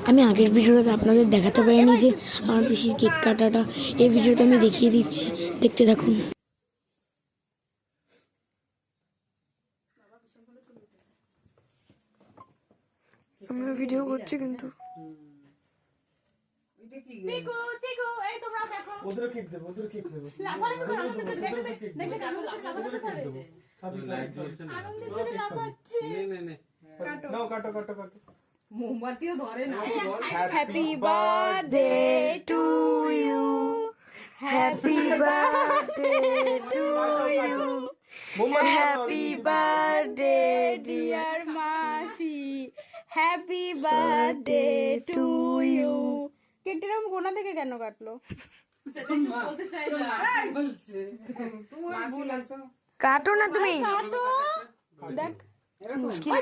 আমি আগের ভিডিওতে আপনাদের দেখাতে পারিনি যে আমার পিসির কেক কাটাটা, এই ভিডিওতে আমি দেখিয়ে দিচ্ছি, দেখতে থাকুন। আমি ভিডিও করছি কিন্তু মোমবাতিও ধরে না। Happy birthday to you, happy birthday to you, happy birthday dear মাসি, হ্যাপি বার্থডে টু ইউ। কেকটা এরকম কোনা থেকে কেন কাটলো? কাটো না তুমি, কাটো। দেখ মুশকিল।